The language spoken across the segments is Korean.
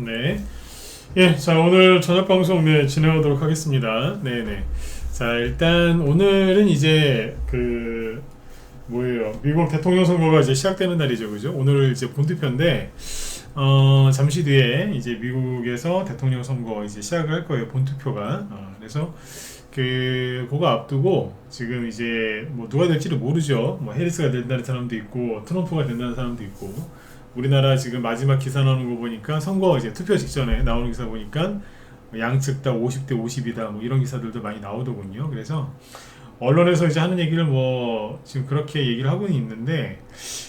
네. 예, 자, 오늘 저녁 방송 진행하도록 하겠습니다. 네네. 자, 일단 오늘은 이제 뭐예요? 미국 대통령 선거가 이제 시작되는 날이죠, 그죠? 오늘 이제 본투표인데, 잠시 뒤에 이제 미국에서 대통령 선거 이제 시작을 할 거예요, 본투표가. 그래서 그거 앞두고 지금 이제 뭐 누가 될지를 모르죠. 뭐 해리스가 된다는 사람도 있고, 트럼프가 된다는 사람도 있고, 우리나라 지금 마지막 기사 나오는 거 보니까 선거 이제 투표 직전에 나오는 기사 보니까 양측 다 50대 50이다 뭐 이런 기사들도 많이 나오더군요. 그래서 언론에서 이제 하는 얘기를 뭐 지금 그렇게 얘기를 하고는 있는데,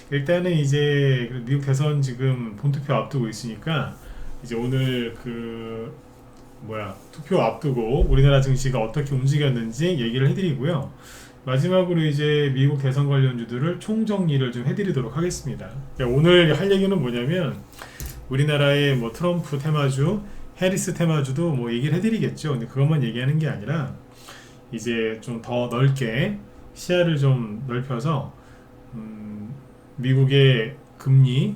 일단은 이제 미국 대선 지금 본투표 앞두고 있으니까 이제 오늘 투표 앞두고 우리나라 증시가 어떻게 움직였는지 얘기를 해드리고요. 마지막으로 이제 미국 대선 관련주들을 총정리를 좀 해드리도록 하겠습니다. 오늘 할 얘기는 뭐냐면, 우리나라의 뭐 트럼프 테마주, 해리스 테마주도 뭐 얘기를 해드리겠죠. 근데 그것만 얘기하는 게 아니라 이제 좀 더 넓게 시야를 좀 넓혀서 미국의 금리,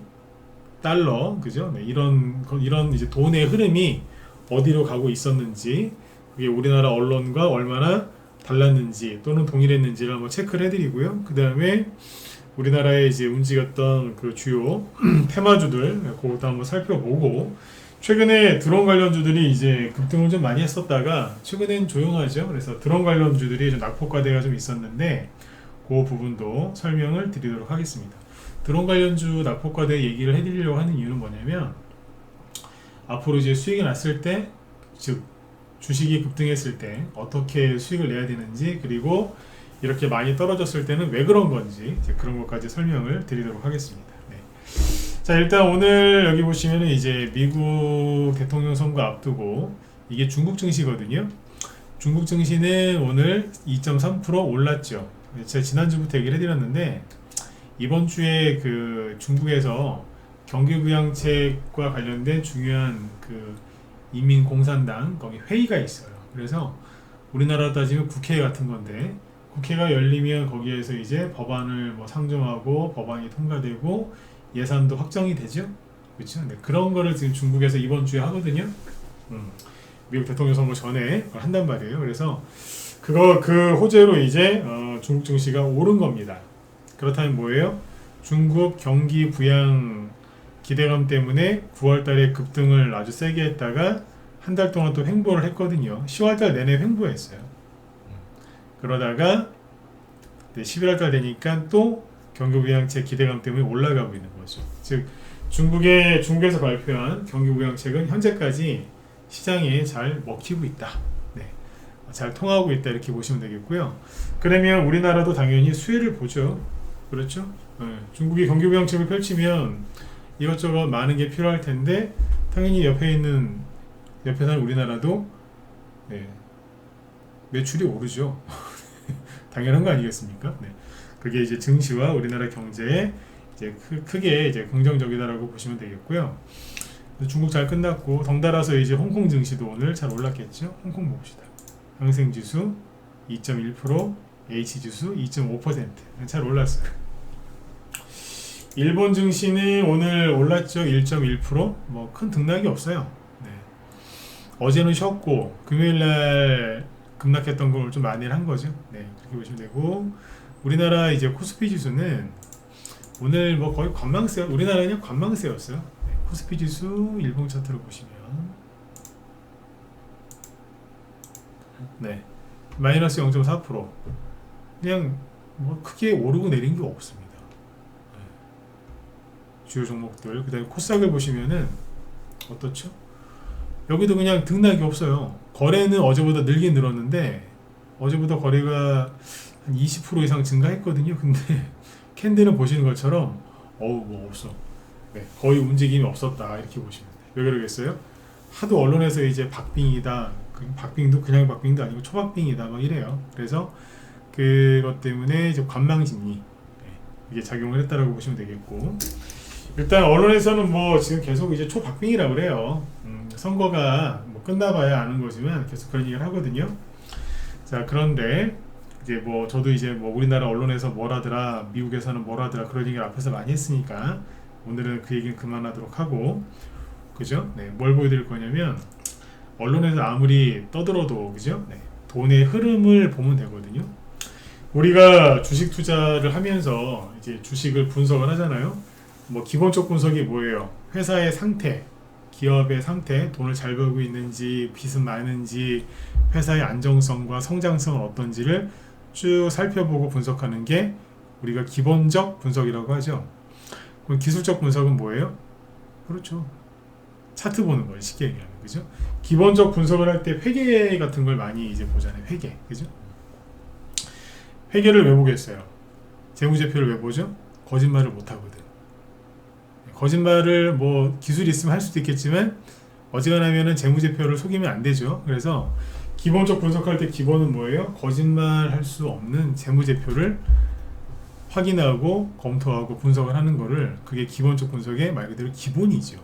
달러, 그죠? 네, 이런 이제 돈의 흐름이 어디로 가고 있었는지, 그게 우리나라 언론과 얼마나 달랐는지 또는 동일했는지를 한번 체크를 해드리고요. 그 다음에 우리나라에 이제 움직였던 그 주요 테마주들 그것도 한번 살펴보고, 최근에 드론 관련주들이 이제 급등을 좀 많이 했었다가 최근엔 조용하죠. 그래서 드론 관련주들이 좀 낙폭과대가 좀 있었는데 그 부분도 설명을 드리도록 하겠습니다. 드론 관련주 낙폭과대 얘기를 해드리려고 하는 이유는 뭐냐면, 앞으로 이제 수익이 났을 때, 즉 주식이 급등했을 때 어떻게 수익을 내야 되는지, 그리고 이렇게 많이 떨어졌을 때는 왜 그런 건지, 이제 그런 것까지 설명을 드리도록 하겠습니다. 네. 자, 일단 오늘 여기 보시면은 이제 미국 대통령 선거 앞두고 이게 중국 증시거든요. 중국 증시는 오늘 2.3% 올랐죠. 제가 지난주부터 얘기를 해드렸는데, 이번 주에 중국에서 경기부양책과 관련된 중요한 인민공산당 거기 회의가 있어요. 그래서 우리나라 따지면 국회 같은 건데, 국회가 열리면 거기에서 이제 법안을 뭐 상정하고 법안이 통과되고 예산도 확정이 되죠. 그렇죠? 네, 그런 거를 지금 중국에서 이번 주에 하거든요. 미국 대통령 선거 전에 한단 말이에요. 그래서 그 호재로 이제 중국 증시가 오른 겁니다. 그렇다면 뭐예요? 중국 경기 부양 기대감 때문에 9월달에 급등을 아주 세게 했다가 한 달 동안 또 횡보를 했거든요. 10월달 내내 횡보했어요. 그러다가 11월달 되니까 또 경기부양책 기대감 때문에 올라가고 있는 거죠. 즉 중국에서 발표한 경기부양책은 현재까지 시장에 잘 먹히고 있다. 네, 잘 통하고 있다, 이렇게 보시면 되겠고요. 그러면 우리나라도 당연히 수혜를 보죠. 그렇죠? 네, 중국이 경기부양책을 펼치면 이것저것 많은 게 필요할 텐데, 당연히 옆에 사는 우리나라도 매출이 오르죠. 당연한 거 아니겠습니까? 네. 그게 이제 증시와 우리나라 경제에 이제 크게 이제 긍정적이다라고 보시면 되겠고요. 중국 잘 끝났고, 덩달아서 이제 홍콩 증시도 오늘 잘 올랐겠죠. 홍콩 봅시다. 항생 지수 2.1%, H 지수 2.5% 잘 올랐어요. 일본 증시는 오늘 올랐죠. 1.1%. 뭐 큰 등락이 없어요. 네. 어제는 쉬었고 금요일날 급락했던 걸 좀 많이 한 거죠. 네, 그렇게 보시면 되고, 우리나라 이제 코스피 지수는 오늘 뭐 거의 관망세, 우리나라는 관망세였어요. 네, 코스피 지수 일봉 차트로 보시면 네, 마이너스 0.4%. 그냥 뭐 크게 오르고 내린 게 없습니다. 네. 주요 종목들, 그 다음에 코스닥을 보시면은 어떻죠? 여기도 그냥 등락이 없어요. 거래는 어제보다 늘긴 늘었는데, 어제보다 거래가 한 20% 이상 증가했거든요. 근데 캔들은 보시는 것처럼 뭐 없어. 네, 거의 움직임이 없었다, 이렇게 보시면 돼요. 왜 그러겠어요? 하도 언론에서 이제 박빙이다, 박빙도 그냥 박빙도 아니고 초박빙이다 막 이래요. 그래서 그것 때문에 이제 관망심리, 이게 작용을 했다라고 보시면 되겠고, 일단 언론에서는 뭐 지금 계속 이제 초박빙이라고 그래요. 선거가 뭐 끝나봐야 아는 거지만 계속 그런 얘기를 하거든요. 자, 그런데 이제 뭐 저도 이제 뭐 우리나라 언론에서 뭐라더라, 미국에서는 뭐라더라, 그런 얘기를 앞에서 많이 했으니까 오늘은 그 얘기는 그만하도록 하고, 그죠? 네, 뭘 보여드릴 거냐면 언론에서 아무리 떠들어도 그죠? 네, 돈의 흐름을 보면 되거든요. 우리가 주식 투자를 하면서 이제 주식을 분석을 하잖아요. 뭐 기본적 분석이 뭐예요? 회사의 상태, 기업의 상태, 돈을 잘 벌고 있는지, 빚은 많은지, 회사의 안정성과 성장성은 어떤지를 쭉 살펴보고 분석하는 게 우리가 기본적 분석이라고 하죠. 그럼 기술적 분석은 뭐예요? 그렇죠. 차트 보는 거예요. 쉽게 얘기하면. 그죠? 기본적 분석을 할 때 회계 같은 걸 많이 이제 보잖아요. 회계. 그죠? 회계를 왜 보겠어요? 재무제표를 왜 보죠? 거짓말을 못 하거든. 거짓말을 뭐 기술이 있으면 할 수도 있겠지만 어지간하면은 재무제표를 속이면 안 되죠. 그래서 기본적 분석할 때 기본은 뭐예요? 거짓말 할 수 없는 재무제표를 확인하고 검토하고 분석을 하는 거를 그게 기본적 분석의 말 그대로 기본이죠.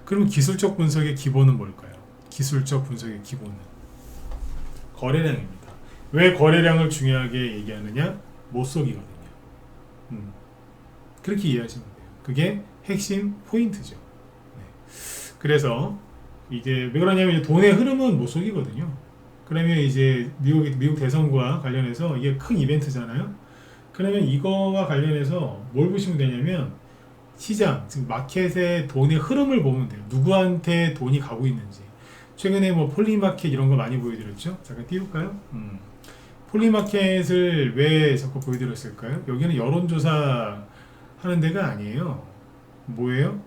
그럼 기술적 분석의 기본은 뭘까요? 기술적 분석의 기본은 거래량입니다. 왜 거래량을 중요하게 얘기하느냐? 못 속이거든요. 그렇게 이해하시면 돼요. 그게 핵심 포인트죠. 네. 그래서 이제 왜 그러냐면 이제 돈의 흐름은 못 속이거든요. 그러면 이제 미국 대선과 관련해서 이게 큰 이벤트잖아요. 그러면 이거와 관련해서 뭘 보시면 되냐면 시장, 즉 마켓의 돈의 흐름을 보면 돼요. 누구한테 돈이 가고 있는지. 최근에 뭐 폴리마켓 이런 거 많이 보여드렸죠. 잠깐 띄울까요? 폴리마켓을 왜 자꾸 보여드렸을까요? 여기는 여론조사 하는 데가 아니에요. 뭐예요?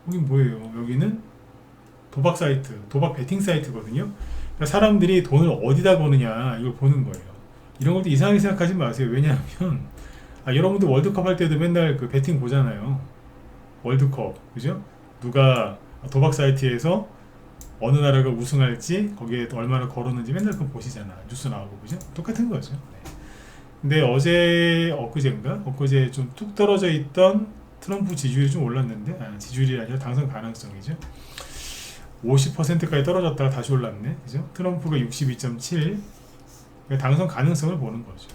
여긴 뭐예요? 여기는 도박 사이트, 도박 베팅 사이트거든요. 그러니까 사람들이 돈을 어디다 거느냐 이걸 보는 거예요. 이런 것도 이상하게 생각하지 마세요. 왜냐하면 여러분들 월드컵 할 때도 맨날 그 베팅 보잖아요. 월드컵, 그죠? 누가 도박 사이트에서 어느 나라가 우승할지 거기에 얼마나 걸었는지 맨날 그거 보시잖아. 뉴스 나오고, 그죠? 똑같은 거죠. 네. 근데 엊그제 좀 뚝 떨어져 있던 트럼프 지지율이 좀 올랐는데, 지지율이 아니라 당선 가능성이죠. 50%까지 떨어졌다가 다시 올랐네, 그죠? 트럼프가 62.7, 당선 가능성을 보는 거죠.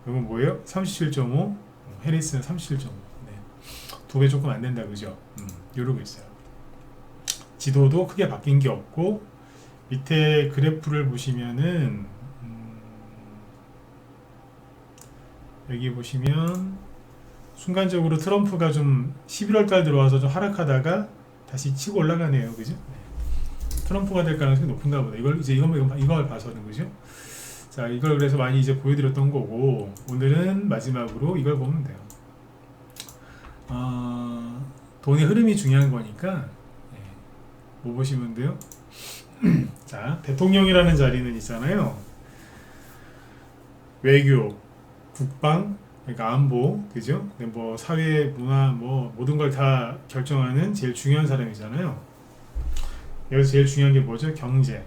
그러면 뭐예요? 37.5, 해리스는 37.5. 네. 2배 조금 안 된다, 그죠? 이러고 있어요. 지도도 크게 바뀐 게 없고, 밑에 그래프를 보시면은, 여기 보시면, 순간적으로 트럼프가 좀 11월 달 들어와서 좀 하락하다가 다시 치고 올라가네요, 그죠? 네. 트럼프가 될 가능성이 높은가 보다. 이걸 봐서는, 그죠? 자, 이걸 그래서 많이 이제 보여드렸던 거고, 오늘은 마지막으로 이걸 보면 돼요. 돈의 흐름이 중요한 거니까, 뭐 보시면 돼요? 자, 대통령이라는 자리는 있잖아요. 외교, 국방, 그러니까 안보, 그죠? 뭐 사회, 문화, 뭐 모든 걸 다 결정하는 제일 중요한 사람이잖아요. 여기서 제일 중요한 게 뭐죠? 경제.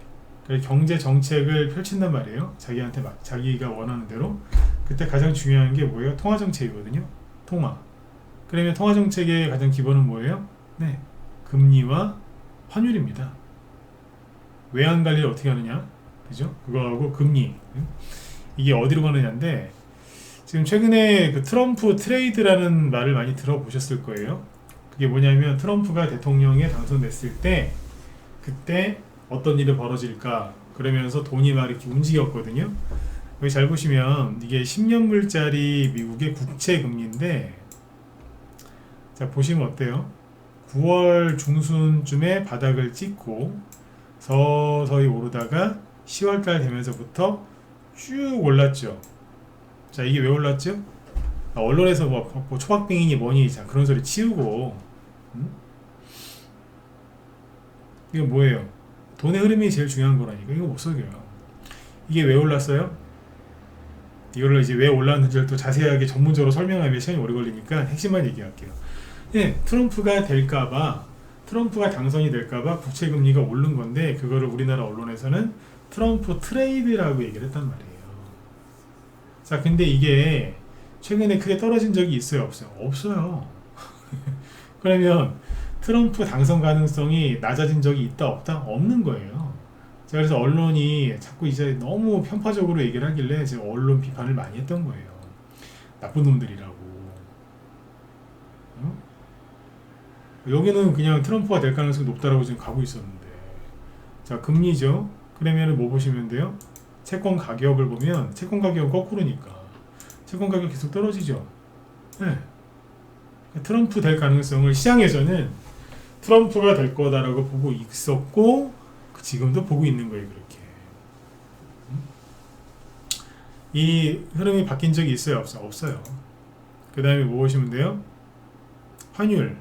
경제 정책을 펼친단 말이에요. 자기한테 막 자기가 원하는 대로. 그때 가장 중요한 게 뭐예요? 통화 정책이거든요. 통화. 그러면 통화 정책의 가장 기본은 뭐예요? 네, 금리와 환율입니다. 외환 관리를 어떻게 하느냐, 그죠? 그거하고 금리. 이게 어디로 가느냐인데, 지금 최근에 그 트럼프 트레이드라는 말을 많이 들어보셨을 거예요. 그게 뭐냐면 트럼프가 대통령에 당선됐을 때 그때 어떤 일이 벌어질까 그러면서 돈이 막 이렇게 움직였거든요. 여기 잘 보시면 이게 10년물짜리 미국의 국채 금리인데, 자 보시면 어때요? 9월 중순쯤에 바닥을 찍고 서서히 오르다가 10월달 되면서부터 쭉 올랐죠. 자, 이게 왜 올랐죠? 언론에서 뭐 초박빙이니 뭐니 자 그런 소리 치우고, 이거 뭐예요? 돈의 흐름이 제일 중요한 거라니까. 이거 못 속여요. 이게 왜 올랐어요? 이거를 이제 왜 올랐는지를 또 자세하게 전문적으로 설명하면 시간이 오래 걸리니까 핵심만 얘기할게요. 네, 트럼프가 당선이 될까봐 국채금리가 오른 건데, 그거를 우리나라 언론에서는 트럼프 트레이드라고 얘기를 했단 말이에요. 자, 근데 이게 최근에 크게 떨어진 적이 있어요, 없어요? 없어요. 그러면 트럼프 당선 가능성이 낮아진 적이 있다, 없다? 없는 거예요. 자, 그래서 언론이 자꾸 이제 너무 편파적으로 얘기를 하길래 제가 언론 비판을 많이 했던 거예요. 나쁜 놈들이라고. 여기는 그냥 트럼프가 될 가능성이 높다라고 지금 가고 있었는데. 자, 금리죠. 그러면은 뭐 보시면 돼요? 채권 가격을 보면 채권 가격은 거꾸로니까 채권 가격 계속 떨어지죠. 네. 트럼프 될 가능성을 시장에서는 트럼프가 될 거다라고 보고 있었고 지금도 보고 있는 거예요. 그렇게. 이 흐름이 바뀐 적이 있어요? 없어요. 그 다음에 뭐 보시면 돼요? 환율.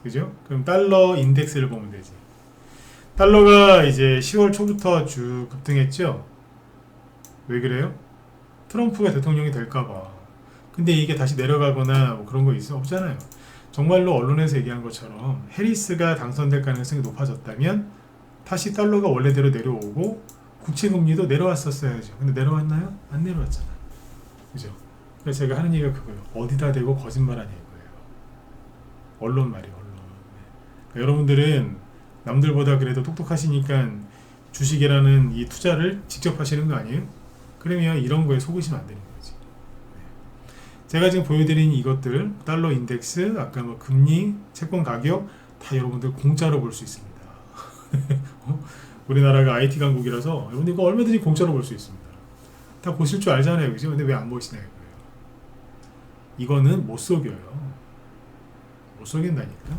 그죠? 그럼 달러 인덱스를 보면 되지. 달러가 이제 10월 초부터 쭉 급등했죠? 왜 그래요? 트럼프가 대통령이 될까봐. 근데 이게 다시 내려가거나 뭐 그런 거 있어? 없잖아요. 정말로 언론에서 얘기한 것처럼 해리스가 당선될 가능성이 높아졌다면 다시 달러가 원래대로 내려오고 국채금리도 내려왔었어야죠. 근데 내려왔나요? 안 내려왔잖아. 그죠? 그래서 제가 하는 얘기가 그거예요. 어디다 대고 거짓말하냐 이거예요. 언론 말이에요. 언론. 네. 그러니까 여러분들은 남들보다 그래도 똑똑하시니까 주식이라는 이 투자를 직접 하시는 거 아니에요? 그러면 이런 거에 속으시면 안 되는 거지. 네. 제가 지금 보여드린 이것들, 달러 인덱스, 아까 뭐 금리, 채권 가격 다 여러분들 공짜로 볼 수 있습니다. 우리나라가 IT 강국이라서 여러분들 이거 얼마든지 공짜로 볼 수 있습니다. 다 보실 줄 알잖아요, 그죠? 근데 왜 안 보시나요? 이거는 못 속여요. 못 속인다니까.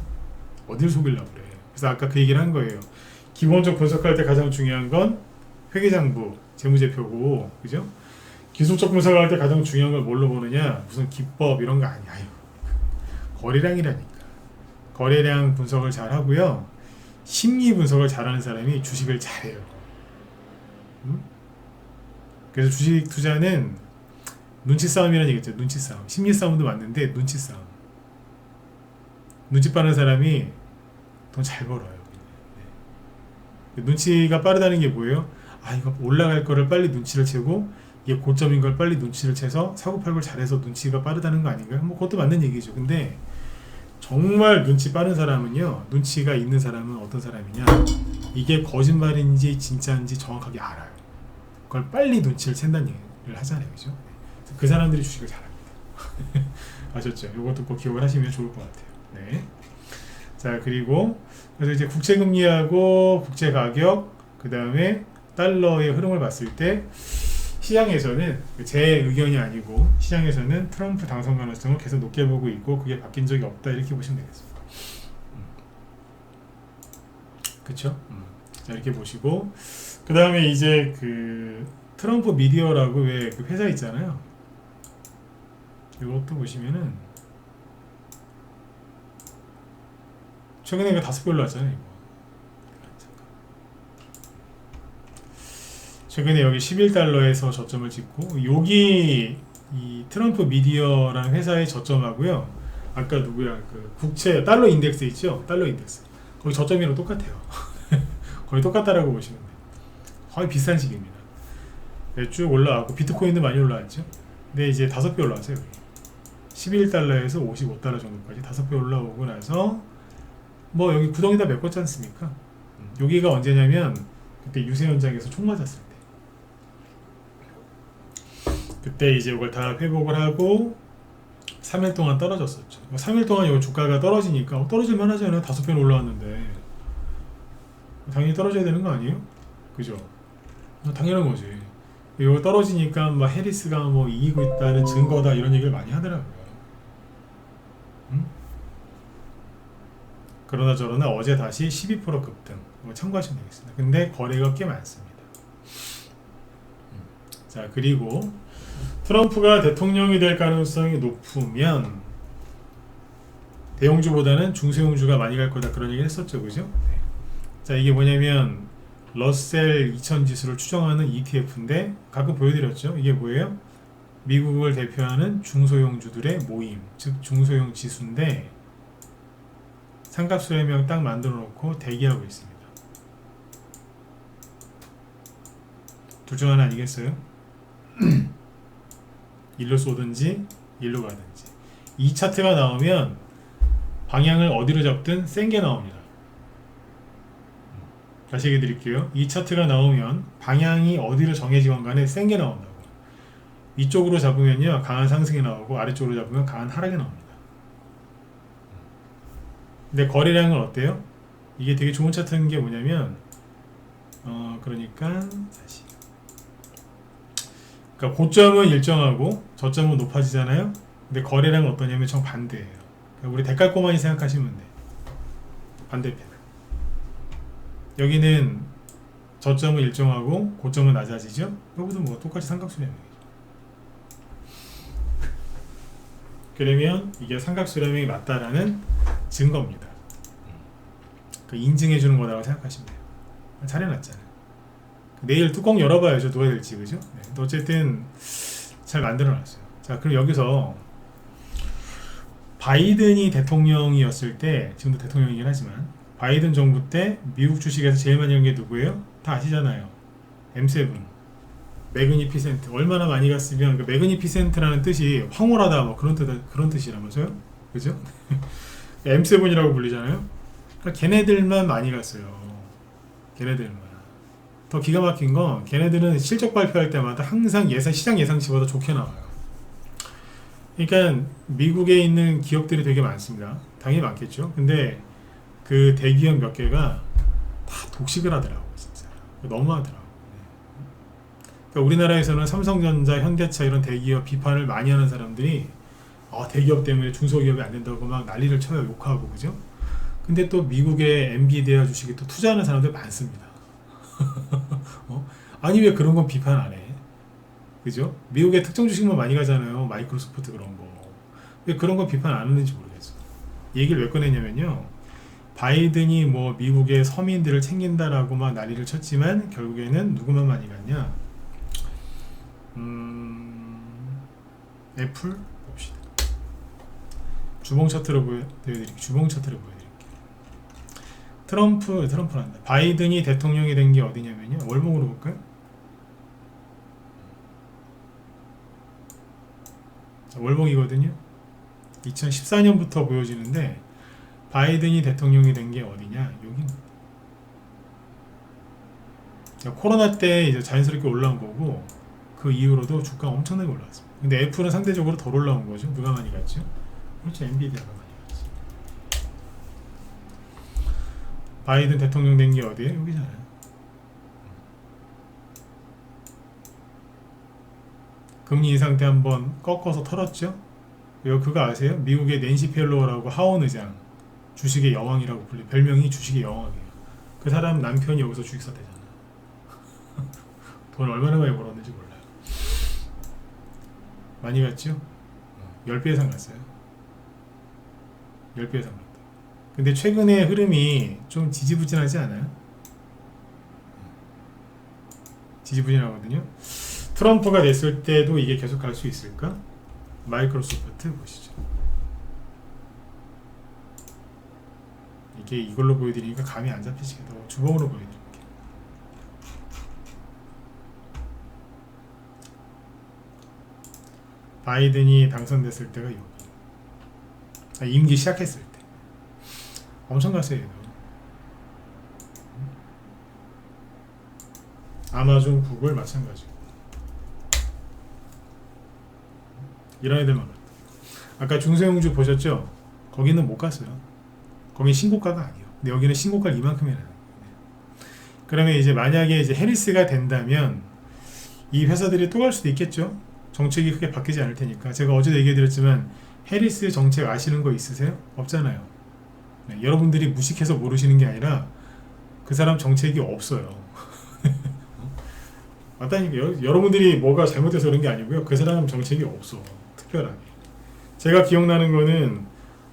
어딜 속이려고 그래. 그래서 아까 그 얘기를 한 거예요. 기본적 분석할 때 가장 중요한 건 회계장부, 재무제표고, 그죠? 기술적 분석할 때 가장 중요한 걸 뭘로 보느냐? 무슨 기법 이런 거 아니야. 거래량이라니까. 거래량 분석을 잘 하고요. 심리 분석을 잘하는 사람이 주식을 잘해요. 그래서 주식 투자는 눈치 싸움이라는 얘기죠. 눈치 싸움. 심리 싸움도 맞는데 눈치 싸움. 눈치 빠른 사람이 돈 잘 벌어요. 네. 눈치가 빠르다는 게 뭐예요? 아, 이거 올라갈 거를 빨리 눈치를 채고 이게 고점인 걸 빨리 눈치를 채서 사고팔고를 잘해서 눈치가 빠르다는 거 아닌가요? 뭐 그것도 맞는 얘기죠. 근데 정말 눈치 빠른 사람은요, 눈치가 있는 사람은 어떤 사람이냐, 이게 거짓말인지 진짜인지 정확하게 알아요. 그걸 빨리 눈치를 챈다는 얘기를 하잖아요, 그죠? 그 사람들이 주식을 잘합니다. 아셨죠? 이것도 꼭 기억을 하시면 좋을 것 같아요. 네. 자, 그리고 그래서 이제 국채금리하고 국채가격, 그 다음에 달러의 흐름을 봤을 때 시장에서는, 제 의견이 아니고 시장에서는 트럼프 당선 가능성을 계속 높게 보고 있고 그게 바뀐 적이 없다 이렇게 보시면 되겠습니다. 그쵸? 자, 이렇게 보시고 그 다음에 이제 그 트럼프 미디어라고 왜 그 회사 있잖아요. 이것도 보시면은 최근에 이거 5배 올라왔잖아요. 이거. 최근에 여기 11달러에서 저점을 찍고 여기 이 트럼프 미디어라는 회사의 저점하고요. 아까 누구야 그 국채 달러 인덱스 있죠? 달러 인덱스 거기 저점이랑 똑같아요. 거의 똑같다라고 보시면 돼요. 거의 비슷한 시기입니다. 네, 쭉 올라왔고 비트코인도 많이 올라왔죠. 근데 이제 5배 올라왔어요. 여기. 11달러에서 55달러 정도까지 5배 올라오고 나서 뭐 여기 구덩이 다 메꿨지 않습니까? 여기가 언제냐면 그때 유세 현장에서 총 맞았을 때. 그때 이제 이걸 다 회복을 하고 3일 동안 떨어졌었죠. 3일 동안 이 주가가 떨어지니까 떨어질만 하잖아요. 5배 올라왔는데 당연히 떨어져야 되는 거 아니에요? 그죠? 당연한 거지. 이거 떨어지니까 막 해리스가 뭐 이기고 있다는 증거다 이런 얘기를 많이 하더라고요. 그러나 저러나 어제 다시 12% 급등 참고하시면 되겠습니다. 근데 거래가 꽤 많습니다. 자, 그리고 트럼프가 대통령이 될 가능성이 높으면 대형주보다는 중소형주가 많이 갈 거다 그런 얘기를 했었죠. 그죠? 네. 자, 이게 뭐냐면 러셀 2000 지수를 추정하는 ETF인데 가끔 보여드렸죠. 이게 뭐예요? 미국을 대표하는 중소형주들의 모임, 즉 중소형 지수인데 상값수렴형 딱 만들어 놓고 대기하고 있습니다. 둘 중 하나 아니겠어요? 일로 쏘든지 일로 가든지. 이 차트가 나오면 방향을 어디로 잡든 센 게 나옵니다. 다시 얘기해 드릴게요. 이 차트가 나오면 방향이 어디로 정해지건 간에 센 게 나온다고. 위쪽으로 잡으면요 강한 상승이 나오고 아래쪽으로 잡으면 강한 하락이 나옵니다. 근데 거래량은 어때요? 이게 되게 좋은 차트인 게 뭐냐면 그러니까 다시 그러니까 고점은 일정하고 저점은 높아지잖아요. 근데 거래량은 어떠냐면 정반대예요. 그러니까 우리 대깔꼬마니 생각하시면 돼. 반대편. 여기는 저점은 일정하고 고점은 낮아지죠. 여기도 뭐 똑같이 삼각수렴이죠. 그러면 이게 삼각수렴이 맞다라는 증거입니다. 그 인증해 주는 거라고 생각하시면 돼요. 잘 해놨잖아요. 내일 뚜껑 열어봐야죠. 누가 될지, 그죠? 네. 어쨌든 잘 만들어놨어요. 자, 그럼 여기서 바이든이 대통령이었을 때, 지금도 대통령이긴 하지만 바이든 정부 때 미국 주식에서 제일 많이 한 게 누구예요? 다 아시잖아요. M7 매그니피센트. 얼마나 많이 갔으면 그 매그니피센트라는 뜻이 황홀하다 뭐 그런 뜻이라면서요? 그죠? M7이라고 불리잖아요. 그러니까 걔네들만 많이 갔어요. 걔네들만. 더 기가 막힌 건 걔네들은 실적 발표할 때마다 항상 시장 예상치보다 좋게 나와요. 그러니까 미국에 있는 기업들이 되게 많습니다. 당연히 많겠죠. 근데 그 대기업 몇 개가 다 독식을 하더라고, 진짜. 너무하더라고. 그러니까 우리나라에서는 삼성전자, 현대차 이런 대기업 비판을 많이 하는 사람들이 대기업 때문에 중소기업이 안 된다고 막 난리를 쳐요, 욕하고, 그죠? 근데 또 미국의 엔비디아 주식에 또 투자하는 사람들 많습니다. 아니 왜 그런 건 비판 안 해? 그죠? 미국의 특정 주식만 많이 가잖아요. 마이크로소프트 그런 거. 왜 그런 건 비판 안 하는지 모르겠어. 얘기를 왜 꺼냈냐면요. 바이든이 뭐 미국의 서민들을 챙긴다라고 막 난리를 쳤지만 결국에는 누구만 많이 갔냐? 애플 봅시다. 주봉 차트로 보여드릴게요. 트럼프란다. 바이든이 대통령이 된 게 어디냐면요. 월봉으로 볼까요? 자, 월봉이거든요. 2014년부터 보여지는데 바이든이 대통령이 된 게 어디냐? 여기. 코로나 때 이제 자연스럽게 올라온 거고 그 이후로도 주가가 엄청나게 올라왔습니다. 근데 애플은 상대적으로 덜 올라온 거죠. 누가 많이 갔죠? 그렇죠. 엔비디아가 많이 갔죠. 바이든 대통령 된 게 어디에요? 여기잖아요. 금리 인상 때 한번 꺾어서 털었죠. 그거 아세요? 미국의 낸시 펠로우라고 하원 의장, 주식의 여왕이라고 불리. 별명이 주식의 여왕이에요. 그 사람 남편이 여기서 주식사 되잖아. 돈 얼마나 많이 벌었는지 몰라요. 많이 갔죠? 10배 이상 갔어요. 10배 이상 갔다. 근데 최근의 흐름이 좀 지지부진하지 않아요? 지지부진하거든요. 트럼프가 됐을 때도 이게 계속 갈 수 있을까? 마이크로소프트 보시죠. 이게 이걸로 보여드리니까 감이 안 잡히시겠다. 주봉으로 보여드릴게요. 바이든이 당선됐을 때가 여기. 임기 시작했을 때. 엄청 갔어요. 얘도. 아마존, 구글 마찬가지고. 이런 애들만 갔다. 아까 중소형주 보셨죠? 거기는 못 갔어요. 거기 신고가가 아니에요. 근데 여기는 신고가를 이만큼이나 해요. 그러면 이제 만약에 이제 해리스가 된다면 이 회사들이 또 갈 수도 있겠죠. 정책이 크게 바뀌지 않을 테니까. 제가 어제도 얘기해드렸지만 해리스 정책 아시는 거 있으세요? 없잖아요. 네, 여러분들이 무식해서 모르시는 게 아니라 그 사람 정책이 없어요. 맞다니까. 여러분들이 뭐가 잘못돼서 그런 게 아니고요. 그 사람 정책이 없어. 특별하게. 제가 기억나는 거는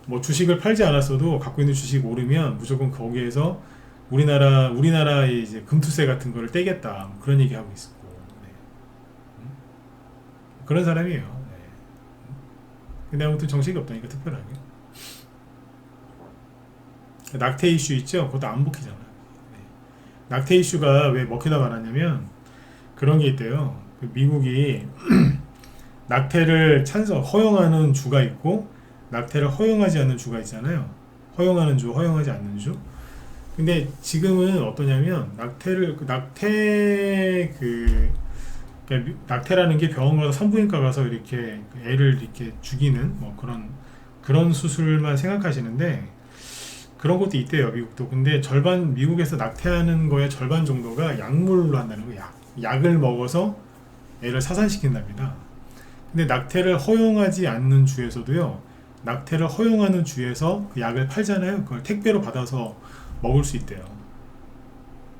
뭐 주식을 팔지 않았어도 갖고 있는 주식 오르면 무조건 거기에서 우리나라의 이제 금투세 같은 거를 떼겠다. 뭐 그런 얘기 하고 있었고. 네. 그런 사람이에요. 네. 근데 아무튼 정책이 없다니까 특별하게. 낙태 이슈 있죠? 그것도 안 먹히잖아요. 네. 낙태 이슈가 왜 먹히다 말았냐면 그런 게 있대요. 미국이 낙태를 허용하는 주가 있고 낙태를 허용하지 않는 주가 있잖아요. 허용하는 주, 허용하지 않는 주. 근데 지금은 어떠냐면 낙태라는 게 병원 가서 산부인과 가서 이렇게 애를 이렇게 죽이는 뭐 그런 수술만 생각하시는데 그런 것도 있대요, 미국도. 근데 절반, 미국에서 낙태하는 거의 절반 정도가 약물로 한다는 거예요. 약을 먹어서 애를 사산시킨답니다. 근데 낙태를 허용하지 않는 주에서도요, 낙태를 허용하는 주에서 그 약을 팔잖아요. 그걸 택배로 받아서 먹을 수 있대요.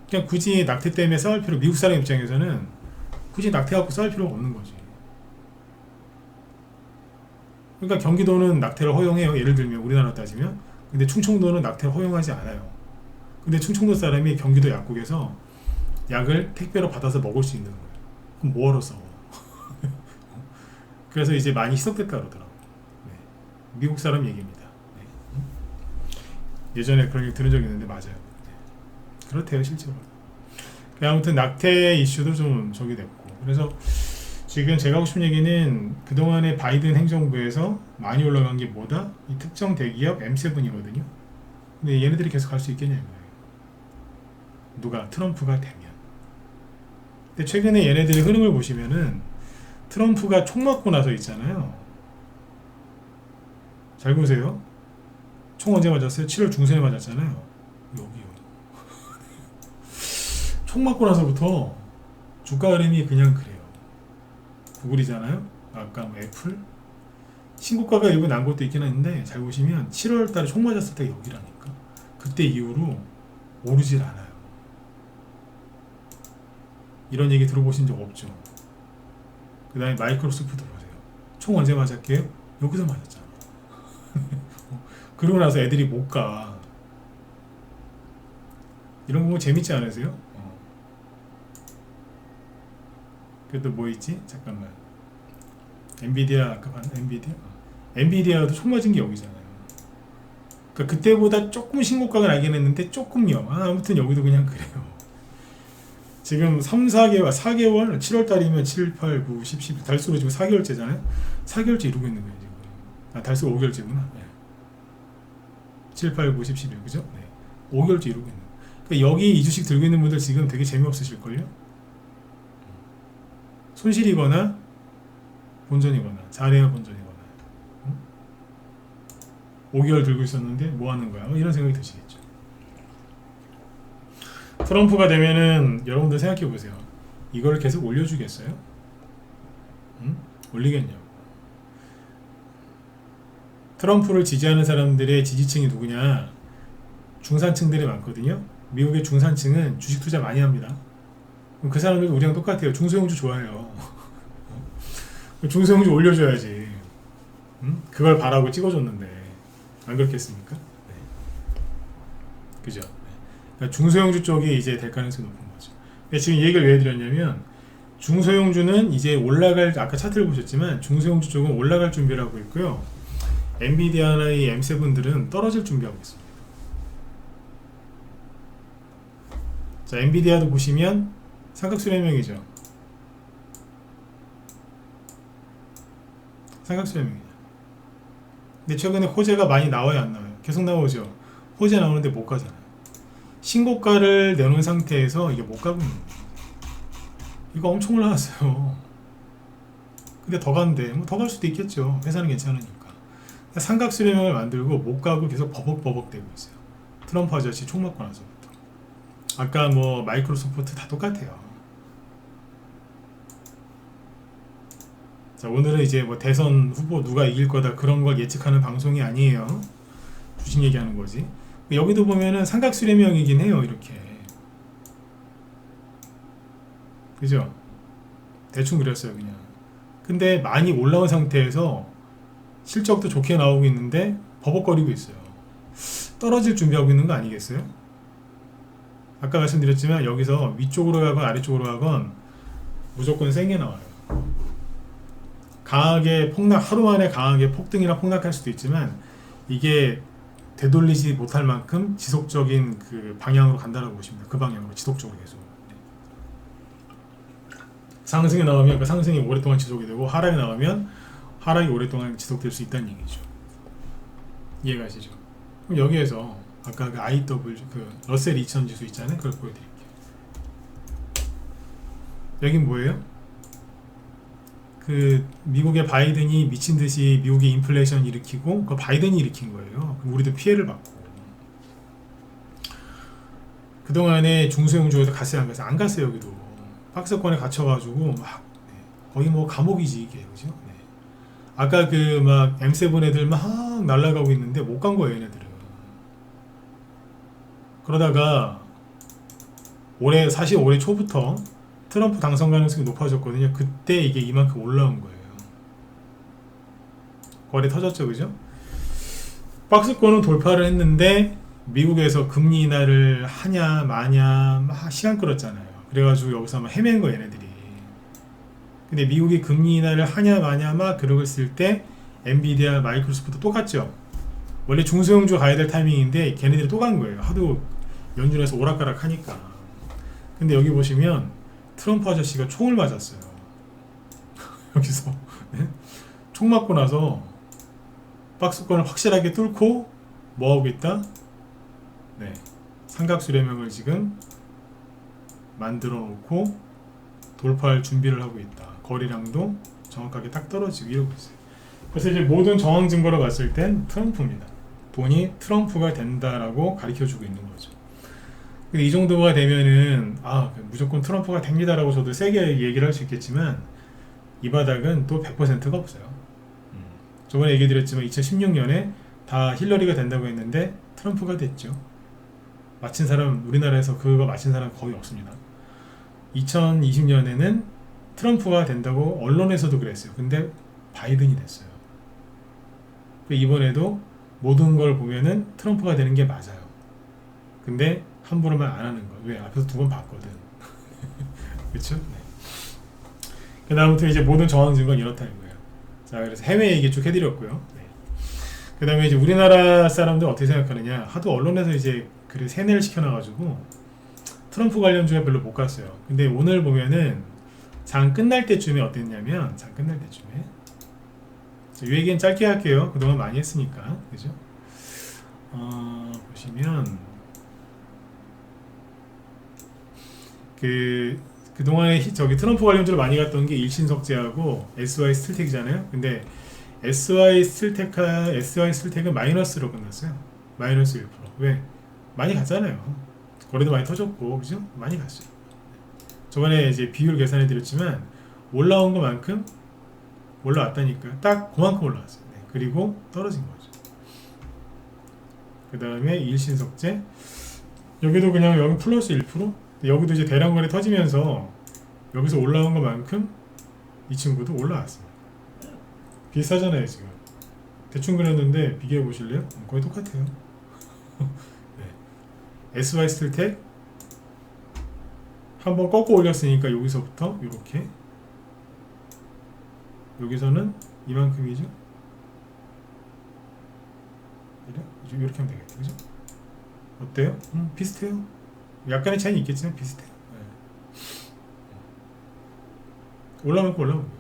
그냥 굳이 낙태 때문에 싸울 필요, 미국 사람 입장에서는 굳이 낙태 갖고 싸울 필요가 없는 거지. 그러니까 경기도는 낙태를 허용해요. 예를 들면 우리나라 따지면. 근데 충청도는 낙태를 허용하지 않아요. 근데 충청도 사람이 경기도 약국에서 약을 택배로 받아서 먹을 수 있는 거예요. 그럼 뭐하러 싸워? 그래서 이제 많이 희석됐다 그러더라고요. 네. 미국 사람 얘기입니다. 네. 예전에 그런 얘기 들은 적이 있는데 맞아요. 네. 그렇대요, 실제로. 아무튼 낙태 이슈도 좀 저기 됐고. 그래서 지금 제가 하고 싶은 얘기는 그동안의 바이든 행정부에서 많이 올라간 게 뭐다? 이 특정 대기업 M7이거든요. 근데 얘네들이 계속 갈 수 있겠냐 이거예요. 누가? 트럼프가 되면. 근데 최근에 얘네들의 흐름을 보시면은 트럼프가 총 맞고 나서 있잖아요. 잘 보세요. 총 언제 맞았어요? 7월 중순에 맞았잖아요. 여기요. 총 맞고 나서부터 주가 흐름이 그냥 그래요. 구글이잖아요. 아까 뭐 애플 신고가가 일부 난 것도 있긴 한데 잘 보시면 7월 달에 총 맞았을 때 여기라니까. 그때 이후로 오르질 않아요. 이런 얘기 들어보신 적 없죠? 그 다음에 마이크로소프트 보세요. 총 언제 맞았게요? 여기서 맞았잖아. 그러고 나서 애들이 못 가. 이런 거 보면 재밌지 않으세요? 그래도 뭐 있지? 잠깐만. 엔비디아 아까 봤나? 엔비디아? 엔비디아도 총 맞은 게 여기잖아요. 그러니까 그때보다 조금 신고가가 나긴 했는데 조금요. 아무튼 여기도 그냥 그래요. 지금 3, 4개월, 4개월, 7월 달이면 7, 8, 9, 10, 11 달수로 지금 4개월째잖아요. 4개월째 이루고 있는 거예요, 지금. 달수가 5개월째구나. 네. 7, 8, 9, 10, 11 그죠? 네. 5개월째 이루고 있는 거예요. 그러니까 여기 이 주식 들고 있는 분들 지금 되게 재미없으실걸요? 손실이거나 본전이거나 잘해야 본전이거나 5개월 들고 있었는데 뭐 하는 거야? 이런 생각이 드시겠죠. 트럼프가 되면은 여러분들 생각해 보세요. 이걸 계속 올려주겠어요? 올리겠냐고. 트럼프를 지지하는 사람들의 지지층이 누구냐? 중산층들이 많거든요. 미국의 중산층은 주식 투자 많이 합니다. 그 사람들도 우리랑 똑같아요. 중소형주 좋아해요. 중소형주 올려줘야지. 그걸 바라고 찍어줬는데 안 그렇겠습니까? 네. 그죠? 네. 그러니까 중소형주 쪽이 이제 될 가능성이 높은 거죠. 근데 지금 이 얘기를 왜 드렸냐면 중소형주는 이제 올라갈, 아까 차트를 보셨지만 중소형주 쪽은 올라갈 준비를 하고 있고요. 엔비디아나 이 M7들은 떨어질 준비하고 있습니다. 자, 엔비디아도 보시면 삼각수렴형이죠. 삼각수렴형이죠. 근데 최근에 호재가 많이 나와요, 안 나와요? 계속 나오죠. 호재 나오는데 못 가잖아요. 신고가를 내놓은 상태에서 이게 못 가고 있는 거예요. 이거 엄청 올라갔어요. 근데 더 간대. 뭐 더 갈 수도 있겠죠. 회사는 괜찮으니까. 삼각수렴형을 만들고 못 가고 계속 버벅버벅 되고 있어요. 트럼프 아저씨 총 맞고 나서부터. 아까 뭐 마이크로소프트 다 똑같아요. 자, 오늘은 이제 뭐 대선 후보 누가 이길 거다 그런 걸 예측하는 방송이 아니에요. 주식 얘기하는 거지. 여기도 보면은 삼각수렴형이긴 해요, 이렇게. 그죠? 대충 그렸어요, 그냥. 근데 많이 올라온 상태에서 실적도 좋게 나오고 있는데 버벅거리고 있어요. 떨어질 준비하고 있는 거 아니겠어요? 아까 말씀드렸지만 여기서 위쪽으로 가건 아래쪽으로 가건 무조건 세게 나와요. 강하게 폭락, 하루 만에 강하게 폭등이나 폭락할 수도 있지만 이게 되돌리지 못할 만큼 지속적인 그 방향으로 간다라고 보시면 돼요. 그 방향으로 지속적으로 계속. 상승이 나오면 그 상승이 오랫동안 지속이 되고 하락이 나오면 하락이 오랫동안 지속될 수 있다는 얘기죠. 이해가시죠? 그럼 여기에서 아까 그 IW 그 러셀 2000 지수 있잖아요. 그걸 보여드릴게요. 여긴 뭐예요? 그 미국의 바이든이 미친 듯이 미국의 인플레이션 일으키고 그 바이든이 일으킨 거예요. 그럼 우리도 피해를 받고. 그동안에 중소형주에도 갔어요, 안 갔어요? 안 갔어요. 여기도 박스권에 갇혀가지고 막 거의 뭐 감옥이지 이게, 그죠? 네. 아까 그 막 M7 애들 막 날아가고 있는데 못 간 거예요, 얘네들은. 그러다가 사실 올해 초부터 트럼프 당선 가능성이 높아졌거든요. 그때 이게 이만큼 올라온 거예요. 거래 터졌죠, 그죠? 박스권은 돌파를 했는데 미국에서 금리 인하를 하냐 마냐 막 시간 끌었잖아요. 그래가지고 여기서 막 헤맨 거예요, 얘네들이. 근데 미국이 금리 인하를 하냐 마냐 막 그러고 있을 때 엔비디아, 마이크로소프트 똑같죠. 원래 중소형주 가야 될 타이밍인데 걔네들이 또 간 거예요. 하도 연준에서 오락가락 하니까. 근데 여기 보시면 트럼프 아저씨가 총을 맞았어요. 여기서 네? 총 맞고 나서 박스권을 확실하게 뚫고 뭐하고 있다? 네, 삼각수렴형을 지금 만들어 놓고 돌파할 준비를 하고 있다. 거리량도 정확하게 딱 떨어지고 이러고 있어요. 그래서 이제 모든 정황 증거로 봤을 땐 트럼프입니다. 돈이 트럼프가 된다라고 가르쳐주고 있는 거죠. 근데 이 정도가 되면은 무조건 트럼프가 됩니다라고 저도 세게 얘기를 할 수 있겠지만 이 바닥은 또 100%가 없어요. 저번에 얘기 드렸지만 2016년에 다 힐러리가 된다고 했는데 트럼프가 됐죠. 마친 사람, 우리나라에서 그거 마친 사람 거의 없습니다. 2020년에는 트럼프가 된다고 언론에서도 그랬어요. 근데 바이든이 됐어요. 이번에도 모든 걸 보면은 트럼프가 되는 게 맞아요. 근데 함부로만 안 하는 거. 왜? 앞에서 두 번 봤거든. 그렇죠? 네. 그 다음부터 이제 모든 정황 증거는 이렇다는 거예요. 자, 그래서 해외 얘기 쭉 해드렸고요. 네. 그 다음에 이제 우리나라 사람들 어떻게 생각하느냐. 하도 언론에서 이제 그 세뇌를 시켜놔가지고 트럼프 관련주에 별로 못 갔어요. 근데 오늘 보면은 장 끝날 때쯤에 어땠냐면, 장 끝날 때쯤에 이 얘기는 짧게 할게요. 그동안 많이 했으니까. 그죠? 보시면 그동안에 저기 트럼프 관련주로 많이 갔던 게 일신석재하고 SY 스틸텍이잖아요. 근데 SY 스틸텍은 마이너스로 끝났어요. 마이너스 1%. 왜? 많이 갔잖아요. 거래도 많이 터졌고, 그죠? 많이 갔어요. 저번에 이제 비율 계산해 드렸지만 올라온 것만큼 올라왔다니까. 딱 그만큼 올라왔어요. 네. 그리고 떨어진 거죠. 그 다음에 일신석재 여기도 그냥 여기 플러스 1%. 여기도 이제 대량 거래 터지면서 여기서 올라온 것만큼 이 친구도 올라왔습니다. 비슷하잖아요, 지금. 대충 그렸는데 비교해 보실래요? 거의 똑같아요. 네. SY 스틸텍 한번 꺾고 올렸으니까 여기서부터 이렇게, 여기서는 이만큼이죠. 이렇게 하면 되겠죠, 그죠? 어때요? 비슷해요. 약간의 차이는 있겠지만 비슷해요. 네. 올라오면 올라오는 거예요.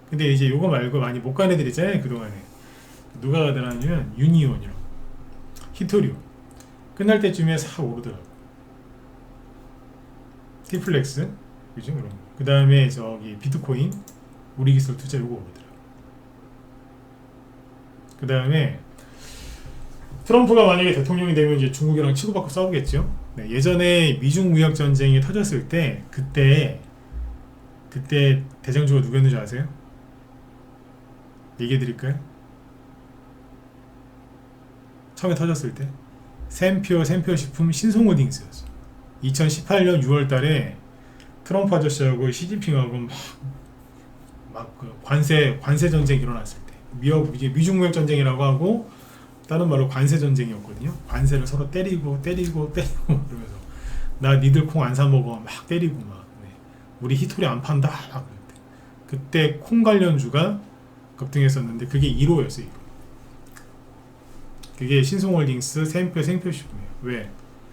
근데 이제 요거 말고 많이 못 간 애들 있잖아요, 그동안에. 누가 가더라면 유니온이라고, 히토리오 끝날 때쯤에 싹 오르더라고. 티플렉스, 그죠? 그런 거. 그 다음에 저기 비트코인, 우리 기술 투자 요거 오르더라고. 그 다음에 트럼프가 만약에 대통령이 되면 이제 중국이랑 치고받고 싸우겠죠. 네, 예전에 미중 무역 전쟁이 터졌을 때 그때 대장주가 누구였는지 아세요? 얘기해 드릴까요? 처음에 터졌을 때 샘표 식품 신송홀딩스였어. 2018년 6월 달에 트럼프 아저씨하고 시진핑하고 그 관세 전쟁이 일어났을 때, 미중 무역 전쟁이라고 하고 다른 말로 관세 전쟁이었거든요. 관세를 서로 때리고 그러면서 나 니들 콩 안 사 먹어 막 때리고 막, 네. 우리 히토리 안 판다 막 그때 콩 관련주가 급등했었는데 그게 1호였어요. 1호. 그게 신송홀딩스, 샘표 식품이에요. 왜?